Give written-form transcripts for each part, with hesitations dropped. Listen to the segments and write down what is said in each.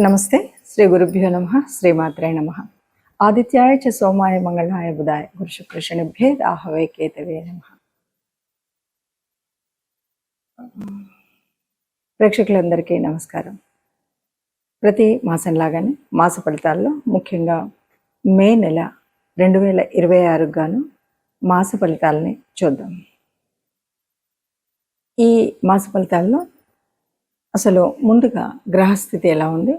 నమస్తే. శ్రీ గురుభ్యో నమః. శ్రీమాత్రే నమః. ఆదిత్యాయ చ సోమాయ మంగళాయ బుధాయ గురు శుక్ర శనిభ్యే రాహవే కేతవే నమః. ప్రేక్షకులందరికీ నమస్కారం. ప్రతి మాసం లాగానే మాస ఫలితాల్లో ముఖ్యంగా మే నెల 2026 గాను మాస ఫలితాలని చూద్దాం. ఈ మాస ఫలితాల్లో అసలు ముందుగా గ్రహస్థితి ఎలా ఉంది,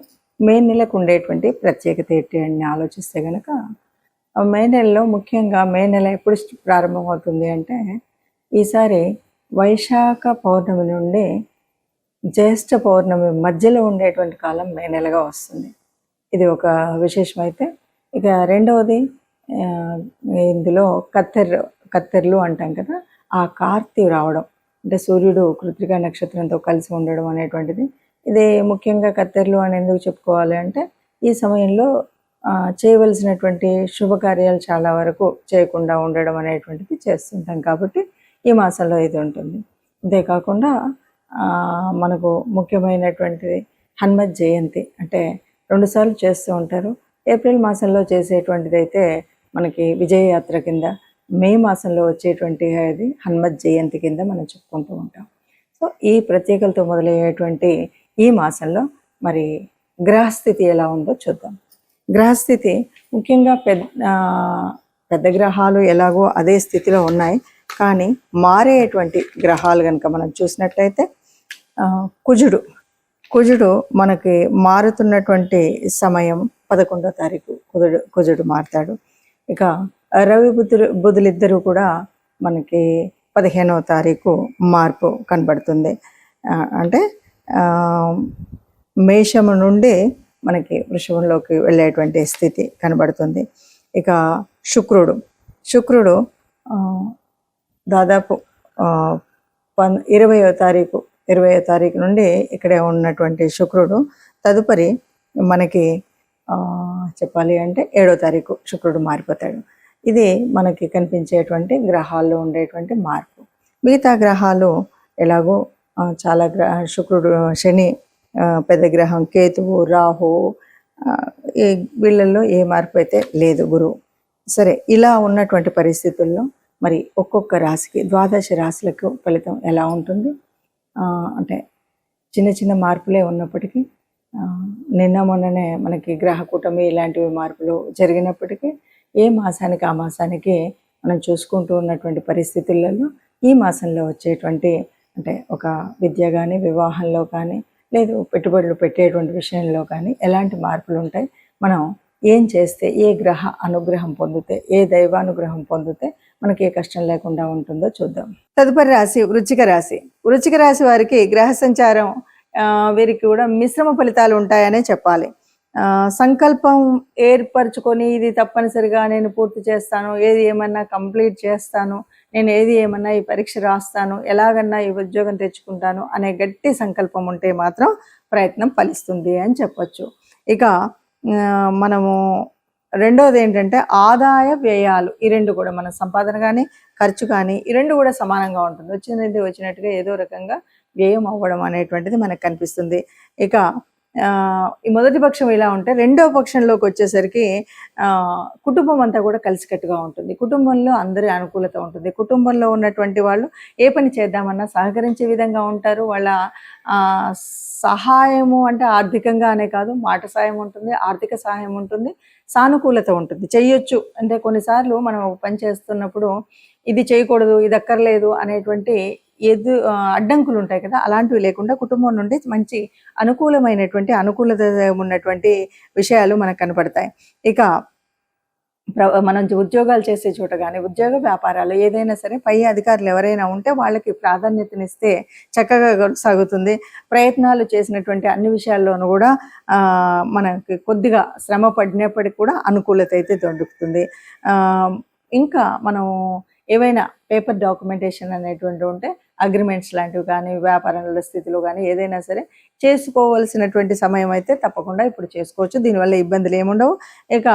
మే నెలకు ఉండేటువంటి ప్రత్యేకత ఏంటి అని ఆలోచిస్తే కనుక, మే నెలలో ముఖ్యంగా మే నెల ఎప్పుడు ప్రారంభమవుతుంది అంటే, ఈసారి వైశాఖ పౌర్ణమి నుండి జ్యేష్ఠ పౌర్ణమి మధ్యలో ఉండేటువంటి కాలం మే నెలగా వస్తుంది. ఇది ఒక విశేషమైతే, ఇక రెండవది ఇందులో కత్తెర్లు అంటాం కదా, ఆ కార్తీ రావడం అంటే సూర్యుడు కృత్తికా నక్షత్రంతో కలిసి ఉండడం అనేటువంటిది. ఇది ముఖ్యంగా కత్తెర్లు అని ఎందుకు చెప్పుకోవాలి అంటే, ఈ సమయంలో చేయవలసినటువంటి శుభకార్యాలు చాలా వరకు చేయకుండా ఉండడం అనేటువంటిది చేస్తుంటాం కాబట్టి ఈ మాసంలో ఇది ఉంటుంది. అంతేకాకుండా మనకు ముఖ్యమైనటువంటిది హనుమత్ జయంతి, అంటే 2 సార్లు చేస్తూ ఉంటారు. ఏప్రిల్ మాసంలో చేసేటువంటిది అయితే మనకి విజయయాత్ర కింద, మే మాసంలో వచ్చేటువంటి అది హనుమత్ జయంతి కింద మనం చెప్పుకుంటూ ఉంటాం. సో ఈ ప్రత్యేకలతో మొదలయ్యేటువంటి ఈ మాసంలో మరి గ్రహస్థితి ఎలా ఉందో చూద్దాం. గ్రహస్థితి ముఖ్యంగా పెద్ద గ్రహాలు ఎలాగో అదే స్థితిలో ఉన్నాయి, కానీ మారేటువంటి గ్రహాలు కనుక మనం చూసినట్లయితే కుజుడు మనకి మారుతున్నటువంటి సమయం 11వ తారీఖు కుజుడు మారుతాడు. ఇక రవి బుధులిద్దరూ కూడా మనకి 15వ తారీఖు మార్పు కనబడుతుంది. అంటే మేషము నుండి మనకి వృషభంలోకి వెళ్ళేటువంటి స్థితి కనబడుతుంది. ఇక శుక్రుడు దాదాపు 20వ తారీఖు నుండి ఇక్కడే ఉన్నటువంటి శుక్రుడు తదుపరి మనకి చెప్పాలి అంటే 7వ తారీఖు శుక్రుడు మారిపోతాడు. ఇది మనకి కనిపించేటువంటి గ్రహాల్లో ఉండేటువంటి మార్పు. మిగతా గ్రహాలు ఎలాగో చాలా శుక్రుడు, శని, పెద్ద గ్రహం కేతువు, రాహు, వీళ్ళల్లో ఏ మార్పు అయితే లేదు, గురువు. సరే, ఇలా ఉన్నటువంటి పరిస్థితుల్లో మరి ఒక్కొక్క రాశికి 12 రాశులకు ఫలితం ఎలా ఉంటుంది అంటే చిన్న చిన్న మార్పులే ఉన్నప్పటికీ, నిన్న మొన్ననే మనకి గ్రహ కూటమి ఇలాంటివి మార్పులు జరిగినప్పటికీ ఏ మాసానికి ఆ మాసానికి మనం చూసుకుంటూ ఉన్నటువంటి పరిస్థితులలో ఈ మాసంలో వచ్చేటువంటి అంటే ఒక విద్య కానీ, వివాహంలో కానీ, లేదు పెట్టుబడులు పెట్టేటువంటి విషయంలో కానీ ఎలాంటి మార్పులు ఉంటాయి, మనం ఏం చేస్తే, ఏ గ్రహ అనుగ్రహం పొందితే, ఏ దైవానుగ్రహం పొందితే మనకి ఏ కష్టం లేకుండా ఉంటుందో చూద్దాం. తదుపరి రాశి వృశ్చిక రాశి వారికి గ్రహ సంచారం వీరికి కూడా మిశ్రమ ఫలితాలు ఉంటాయనే చెప్పాలి. సంకల్పం ఏర్పరచుకొని ఇది తప్పనిసరిగా నేను పూర్తి చేస్తాను, ఏది ఏమన్నా కంప్లీట్ చేస్తాను, నేను ఏది ఏమన్నా ఈ పరీక్ష రాస్తాను, ఎలాగన్నా ఈ ఉద్యోగం తెచ్చుకుంటాను అనే గట్టి సంకల్పం ఉంటే మాత్రం ప్రయత్నం ఫలిస్తుంది అని చెప్పొచ్చు. ఇక మనము రెండవది ఏంటంటే ఆదాయ వ్యయాలు, ఈ రెండు కూడా మన సంపాదన కానీ ఖర్చు కానీ ఈ రెండు కూడా సమానంగా ఉంటుంది. వచ్చినట్టుగా ఏదో రకంగా వ్యయం అవ్వడం అనేటువంటిది మనకు కనిపిస్తుంది. ఇక ఈ మొదటి పక్షం ఇలా ఉంటే రెండవ పక్షంలోకి వచ్చేసరికి కుటుంబం అంతా కూడా కలిసికట్టుగా ఉంటుంది. కుటుంబంలో అందరి అనుకూలత ఉంటుంది. కుటుంబంలో ఉన్నటువంటి వాళ్ళు ఏ పని చేద్దామన్నా సహకరించే విధంగా ఉంటారు. వాళ్ళ సహాయము అంటే ఆర్థికంగానే కాదు, మాట సహాయం ఉంటుంది, ఆర్థిక సహాయం ఉంటుంది, సానుకూలత ఉంటుంది. చెయ్యొచ్చు అంటే కొన్నిసార్లు మనం పని చేస్తున్నప్పుడు ఇది చేయకూడదు, ఇది అక్కర్లేదు అనేటువంటి అడ్డంకులు ఉంటాయి కదా, అలాంటివి లేకుండా కుటుంబం నుండి మంచి అనుకూలత ఉన్నటువంటి విషయాలు మనకు కనపడతాయి. ఇక మనం ఉద్యోగాలు చేసే చోట కానీ, ఉద్యోగ వ్యాపారాలు ఏదైనా సరే పై అధికారులు ఎవరైనా ఉంటే వాళ్ళకి ప్రాధాన్యతనిస్తే చక్కగా సాగుతుంది. ప్రయత్నాలు చేసినటువంటి అన్ని విషయాల్లోనూ కూడా మనకి కొద్దిగా శ్రమ పడినప్పటికీ కూడా అనుకూలత అయితే దొరుకుతుంది. ఇంకా మనం ఏవైనా పేపర్ డాక్యుమెంటేషన్ అనేటువంటి ఉంటే అగ్రిమెంట్స్ లాంటివి కానీ, వ్యాపారంలో స్థితిలో కానీ ఏదైనా సరే చేసుకోవలసినటువంటి సమయం అయితే తప్పకుండా ఇప్పుడు చేసుకోవచ్చు. దీనివల్ల ఇబ్బందులు ఏముండవు. ఇక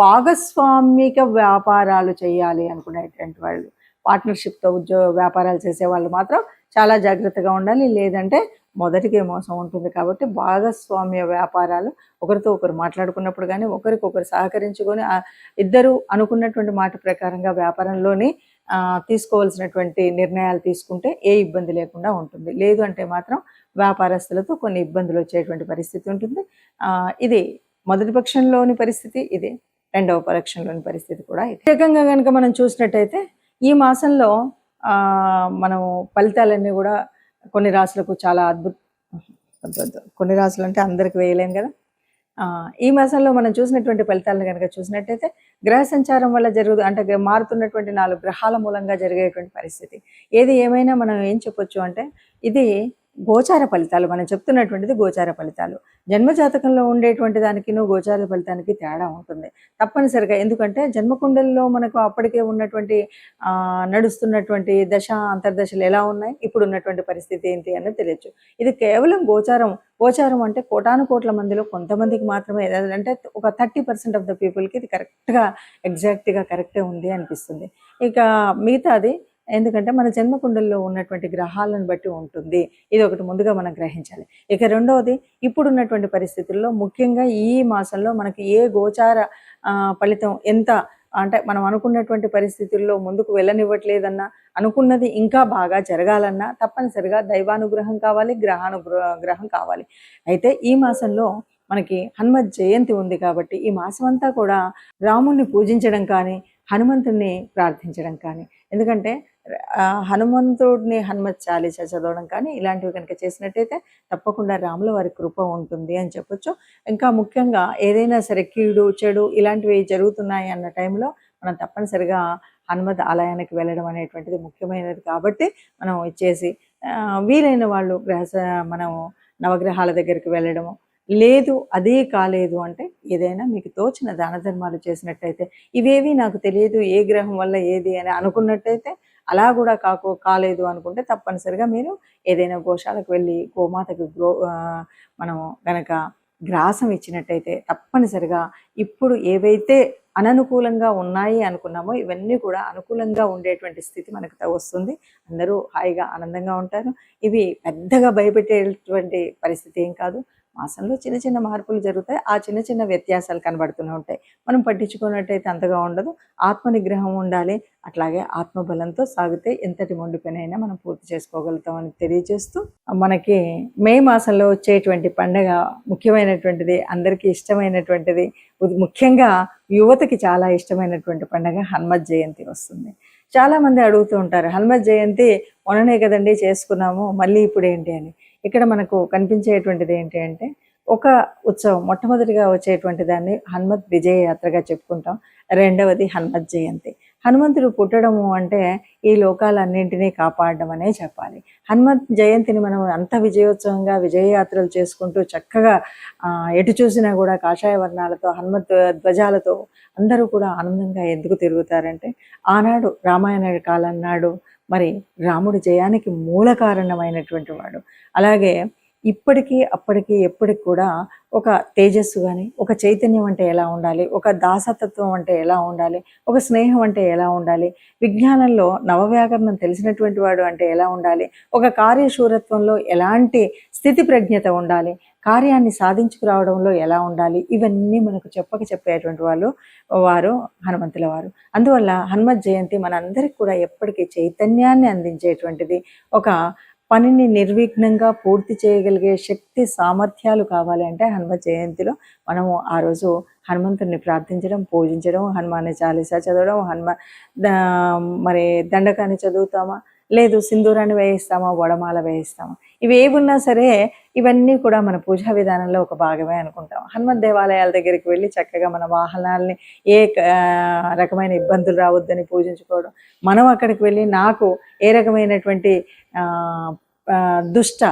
భాగస్వామిక వ్యాపారాలు చేయాలి అనుకునేటువంటి వాళ్ళు, పార్ట్నర్షిప్తో వ్యాపారాలు చేసే వాళ్ళు మాత్రం చాలా జాగ్రత్తగా ఉండాలి. లేదంటే మొదటికే మోసం ఉంటుంది కాబట్టి భాగస్వామ్య వ్యాపారాలు ఒకరితో ఒకరు మాట్లాడుకున్నప్పుడు కానీ ఒకరికొకరు సహకరించుకొని ఇద్దరు అనుకున్నటువంటి మాట ప్రకారంగా వ్యాపారంలోని తీసుకోవాల్సినటువంటి నిర్ణయాలు తీసుకుంటే ఏ ఇబ్బంది లేకుండా ఉంటుంది. లేదు అంటే మాత్రం వ్యాపారస్తులతో కొన్ని ఇబ్బందులు వచ్చేటువంటి పరిస్థితి ఉంటుంది. ఇది మొదటి పక్షంలోని పరిస్థితి, ఇది రెండవ పక్షంలోని పరిస్థితి కూడా. ప్రత్యేకంగా కనుక మనం చూసినట్టయితే ఈ మాసంలో మనం ఫలితాలన్నీ కూడా కొన్ని రాశులకు చాలా కొన్ని రాశులు అంటే అందరికి వేయలేం కదా. ఈ మాసంలో మనం చూసినటువంటి ఫలితాలను కనుక చూసినట్టయితే గ్రహ సంచారం వల్ల అంటే మారుతున్నటువంటి 4 గ్రహాల మూలంగా జరిగేటువంటి పరిస్థితి. ఏది ఏమైనా మనం ఏం చెప్పొచ్చు అంటే ఇది గోచార ఫలితాలు. మనం చెప్తున్నటువంటిది గోచార ఫలితాలు. జన్మజాతకంలో ఉండేటువంటి దానికి గోచార ఫలితానికి తేడా ఉంటుంది తప్పనిసరిగా. ఎందుకంటే జన్మకుండల్లో మనకు అప్పటికే ఉన్నటువంటి నడుస్తున్నటువంటి దశ అంతర్దశలు ఎలా ఉన్నాయి, ఇప్పుడు ఉన్నటువంటి పరిస్థితి ఏంటి అన్నది తెలియచ్చు. ఇది కేవలం గోచారం అంటే కోటాను కోట్ల మందిలో కొంతమందికి మాత్రమే, అంటే ఒక 30% ఆఫ్ ద పీపుల్కి ఇది కరెక్ట్గా ఎగ్జాక్ట్గా కరెక్టే ఉంది అనిపిస్తుంది. ఇక మిగతాది ఎందుకంటే మన జన్మకుండల్లో ఉన్నటువంటి గ్రహాలను బట్టి ఉంటుంది. ఇది ఒకటి ముందుగా మనం గ్రహించాలి. ఇక రెండవది, ఇప్పుడున్నటువంటి పరిస్థితుల్లో ముఖ్యంగా ఈ మాసంలో మనకి ఏ గోచార ఫలితం ఎంత అంటే మనం అనుకున్నటువంటి పరిస్థితుల్లో ముందుకు వెళ్ళనివ్వట్లేదన్నా, అనుకున్నది ఇంకా బాగా జరగాలన్నా తప్పనిసరిగా దైవానుగ్రహం కావాలి, గ్రహం కావాలి. అయితే ఈ మాసంలో మనకి హనుమత్ జయంతి ఉంది కాబట్టి ఈ మాసం అంతా కూడా రాముణ్ణి పూజించడం కానీ, హనుమంతుడిని ప్రార్థించడం కానీ, ఎందుకంటే హనుమంతుడిని హనుమత్ చాలీసా చదవడం కానీ ఇలాంటివి కనుక చేసినట్టయితే తప్పకుండా రాముల వారి కృప ఉంటుంది అని చెప్పొచ్చు. ఇంకా ముఖ్యంగా ఏదైనా సరే కీడు చెడు ఇలాంటివి జరుగుతున్నాయి అన్న టైంలో మనం తప్పనిసరిగా హనుమత్ ఆలయానికి వెళ్ళడం అనేటువంటిది ముఖ్యమైనది. కాబట్టి మనం ఇచ్చేసి వీలైన వాళ్ళు మనం నవగ్రహాల దగ్గరికి వెళ్ళడము, లేదు అదే కాలేదు అంటే ఏదైనా మీకు తోచిన దాన ధర్మాలు చేసినట్టయితే, ఇవేవి నాకు తెలియదు ఏ గ్రహం వల్ల ఏది అని అనుకున్నట్టయితే, అలా కూడా కాలేదు అనుకుంటే తప్పనిసరిగా మీరు ఏదైనా గోశాలకు వెళ్ళి గోమాతకు మనం కనుక గ్రాసం ఇచ్చినట్టయితే తప్పనిసరిగా ఇప్పుడు ఏవైతే అననుకూలంగా ఉన్నాయి అనుకున్నామో ఇవన్నీ కూడా అనుకూలంగా ఉండేటువంటి స్థితి మనకు వస్తుంది. అందరూ హాయిగా ఆనందంగా ఉంటారు. ఇవి పెద్దగా భయపెట్టేటువంటి పరిస్థితి ఏం కాదు. మాసంలో చిన్న చిన్న మార్పులు జరుగుతాయి. ఆ చిన్న చిన్న వ్యత్యాసాలు కనబడుతూనే ఉంటాయి. మనం పట్టించుకున్నట్టయితే అంతగా ఉండదు. ఆత్మ నిగ్రహం ఉండాలి. అట్లాగే ఆత్మబలంతో సాగితే ఎంతటి మొండి పనైనా మనం పూర్తి చేసుకోగలుగుతామని తెలియజేస్తూ, మనకి మే మాసంలో వచ్చేటువంటి పండగ ముఖ్యమైనటువంటిది, అందరికీ ఇష్టమైనటువంటిది, ముఖ్యంగా యువతకి చాలా ఇష్టమైనటువంటి పండగ హనుమత్ జయంతి వస్తుంది. చాలామంది అడుగుతూ ఉంటారు, హనుమత్ జయంతి మొన్ననే కదండి చేసుకున్నాము, మళ్ళీ ఇప్పుడు ఏంటి అని. ఇక్కడ మనకు కనిపించేటువంటిది ఏంటి అంటే ఒక ఉత్సవం. మొట్టమొదటిగా వచ్చేటువంటి దాన్ని హనుమత్ విజయ యాత్రగా చెప్పుకుంటాం. రెండవది హనుమత్ జయంతి. హనుమంతుడు పుట్టడము అంటే ఈ లోకాలన్నింటినీ కాపాడడం అనే చెప్పాలి. హనుమత్ జయంతిని మనం అంత విజయోత్సవంగా విజయయాత్రలు చేసుకుంటూ చక్కగా ఎటు చూసినా కూడా కాషాయ వర్ణాలతో హనుమత్ ధ్వజాలతో అందరూ కూడా ఆనందంగా ఎందుకు తిరుగుతారంటే, ఆనాడు రామాయణ కాలం నాడు మరి రాముడి జయానికి మూల కారణమైనటువంటి వాడు. అలాగే ఇప్పటికీ అప్పటికి ఎప్పటికి కూడా ఒక తేజస్సు కానీ, ఒక చైతన్యం అంటే ఎలా ఉండాలి, ఒక దాసతత్వం అంటే ఎలా ఉండాలి, ఒక స్నేహం అంటే ఎలా ఉండాలి, విజ్ఞానంలో నవవ్యాకరణం తెలిసినటువంటి వాడు అంటే ఎలా ఉండాలి, ఒక కార్యశూరత్వంలో ఎలాంటి స్థితి ప్రజ్ఞత ఉండాలి, కార్యాన్ని సాధించుకురావడంలో ఎలా ఉండాలి, ఇవన్నీ మనకు చెప్పేటువంటి వారు హనుమంతుల వారు. అందువల్ల హనుమత్ జయంతి మనందరికి కూడా ఎప్పటికీ చైతన్యాన్ని అందించేటువంటిది. ఒక పనిని నిర్విఘ్నంగా పూర్తి చేయగలిగే శక్తి సామర్థ్యాలు కావాలి అంటే హనుమత్ జయంతిలో మనము ఆ రోజు హనుమంతుడిని ప్రార్థించడం, పూజించడం, హనుమాన్ చాలీసా చదవడం, మరి దండకాన్ని చదువుతామా, లేదు సింధూరాన్ని వేయిస్తామా, వడమాల వేయిస్తామా, ఇవి ఏమున్నా సరే ఇవన్నీ కూడా మన పూజా విధానంలో ఒక భాగమే అనుకుంటాం. హనుమత్ దేవాలయాల దగ్గరికి వెళ్ళి చక్కగా మన వాహనాలని ఏ రకమైన ఇబ్బందులు రావద్దని పూజించుకోవడం, మనం అక్కడికి వెళ్ళి నాకు ఏ రకమైనటువంటి దుష్ట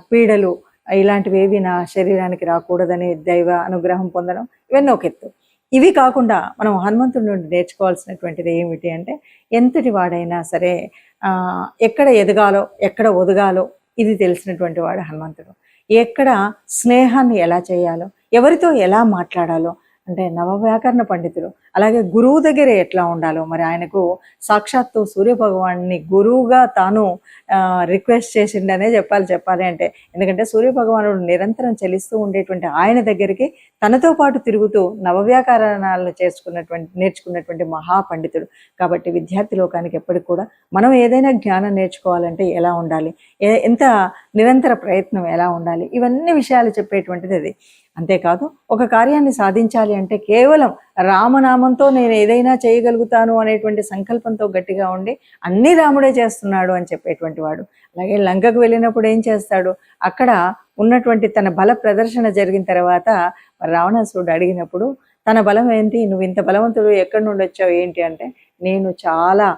పీడలు ఇలాంటివి ఏవి నా శరీరానికి రాకూడదని దైవ అనుగ్రహం పొందడం, ఇవన్నీ ఒక ఎత్తు. ఇవి కాకుండా మనం హనుమంతుడి నుండి నేర్చుకోవాల్సినటువంటిది ఏమిటి అంటే, ఎంతటి వాడైనా సరే ఎక్కడ ఎదగాలో ఎక్కడ ఒదగాలో ఇది తెలిసినటువంటి వాడు హనుమంతుడు. ఎక్కడ స్నేహాన్ని ఎలా చేయాలో, ఎవరితో ఎలా మాట్లాడాలో, అంటే నవవ్యాకరణ పండితులు అలాగే గురువు దగ్గర ఎట్లా ఉండాలో, మరి ఆయనకు సాక్షాత్తు సూర్యభగవాన్ని గురువుగా తాను రిక్వెస్ట్ చేసిండనే చెప్పాలి అంటే. ఎందుకంటే సూర్యభగవానుడు నిరంతరం చలిస్తూ ఉండేటువంటి ఆయన దగ్గరికి తనతో పాటు తిరుగుతూ నవవ్యాకరణాలను నేర్చుకున్నటువంటి మహాపండితుడు. కాబట్టి విద్యార్థి లోకానికి ఎప్పటికి కూడా మనం ఏదైనా జ్ఞానం నేర్చుకోవాలంటే ఎలా ఉండాలి, ఎంత నిరంతర ప్రయత్నం ఎలా ఉండాలి, ఇవన్నీ విషయాలు చెప్పేటువంటిది అది. అంతేకాదు ఒక కార్యాన్ని సాధించాలి అంటే కేవలం రామనామంతో నేను ఏదైనా చేయగలుగుతాను అనేటువంటి సంకల్పంతో గట్టిగా ఉండి అన్నీ రాముడే చేస్తున్నాడు అని చెప్పేటువంటి వాడు. అలాగే లంకకు వెళ్ళినప్పుడు ఏం చేస్తాడు, అక్కడ ఉన్నటువంటి తన బల ప్రదర్శన జరిగిన తర్వాత రావణాసురుడు అడిగినప్పుడు తన బలం ఏంటి, నువ్వు ఇంత బలవంతుడు ఎక్కడి నుండి వచ్చావు ఏంటి అంటే, నేను చాలా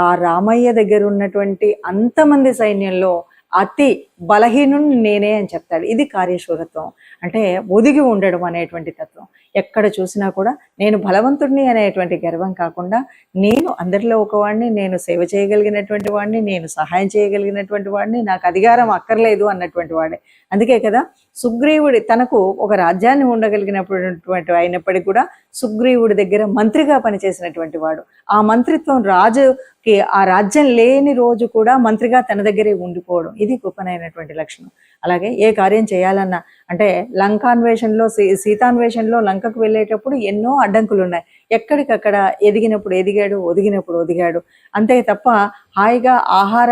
ఆ రామయ్య దగ్గర ఉన్నటువంటి అంతమంది సైన్యంలో అతి బలహీనుని నేనే అని చెప్తాడు. ఇది కార్యశూరత్వం అంటే ఒదిగి ఉండడం అనేటువంటి తత్వం. ఎక్కడ చూసినా కూడా నేను బలవంతుడిని అనేటువంటి గర్వం కాకుండా నేను అందరిలో ఒకవాడిని, నేను సేవ చేయగలిగినటువంటి వాడిని, నేను సహాయం చేయగలిగినటువంటి వాడిని, నాకు అధికారం అక్కర్లేదు అన్నటువంటి వాడే. అందుకే కదా సుగ్రీవుడి తనకు ఒక రాజ్యాన్ని ఉండగలిగినటువంటి అయినప్పటికీ కూడా సుగ్రీవుడి దగ్గర మంత్రిగా పనిచేసినటువంటి వాడు. ఆ మంత్రిత్వం రాజుకి ఆ రాజ్యం లేని రోజు కూడా మంత్రిగా తన దగ్గరే ఉండిపోవడం, ఇది గొప్పనైనటువంటి లక్షణం. అలాగే ఏ కార్యం చేయాలన్నా అంటే లంకాన్వేషణలో సీతాన్వేషణలో లంకకు వెళ్ళేటప్పుడు ఎన్నో అడ్డంకులు ఉన్నాయి. ఎక్కడికక్కడ ఎదిగినప్పుడు ఎదిగాడు, ఒదిగినప్పుడు ఒదిగాడు. అంతే తప్ప హాయిగా ఆహార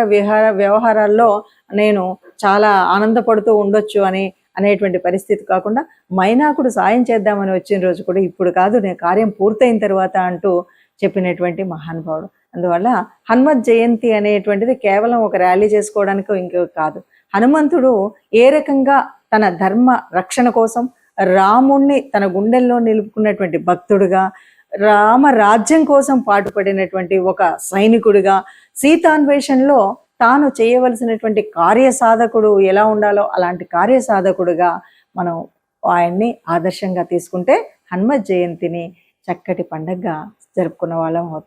వ్యవహారాల్లో నేను చాలా ఆనందపడుతూ ఉండొచ్చు అనేటువంటి పరిస్థితి కాకుండా మైనాకుడు సాయం చేద్దామని వచ్చిన రోజు కూడా ఇప్పుడు కాదు, నేను కార్యం పూర్తయిన తర్వాత అంటూ చెప్పినటువంటి మహానుభావుడు. అందువల్ల హనుమత్ జయంతి అనేటువంటిది కేవలం ఒక ర్యాలీ చేసుకోవడానికి ఇంకో కాదు. హనుమంతుడు ఏ రకంగా తన ధర్మ రక్షణ కోసం రాముణ్ణి తన గుండెల్లో నిలుపుకున్నటువంటి భక్తుడుగా, రామ రాజ్యం కోసం పాటుపడినటువంటి ఒక సైనికుడిగా, సీతాన్వేషణలో తాను చేయవలసినటువంటి కార్యసాధకుడు ఎలా ఉండాలో అలాంటి కార్యసాధకుడుగా మనం ఆయన్ని ఆదర్శంగా తీసుకుంటే హనుమత్ జయంతిని చక్కటి పండగగా జరుపుకున్న వాళ్ళం అవుతాం.